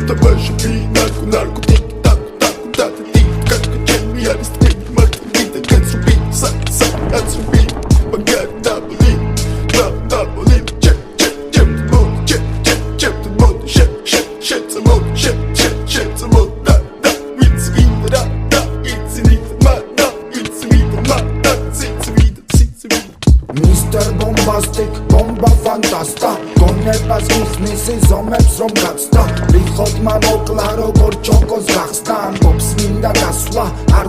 Табаши, нарко, тик, так, тик, как чем я растет, маркетинг, консуби, отсуби, багар, дабли, чек, самот, да, it's vida, да, it's vida, Mr. Bombastic, bomba fantasta გონებას იხნის ზომებს რომ გაცდა ვიხოთ მამოკლა როგორ ჩოკოს გახსნა ამბობს მინდა გასვლა არ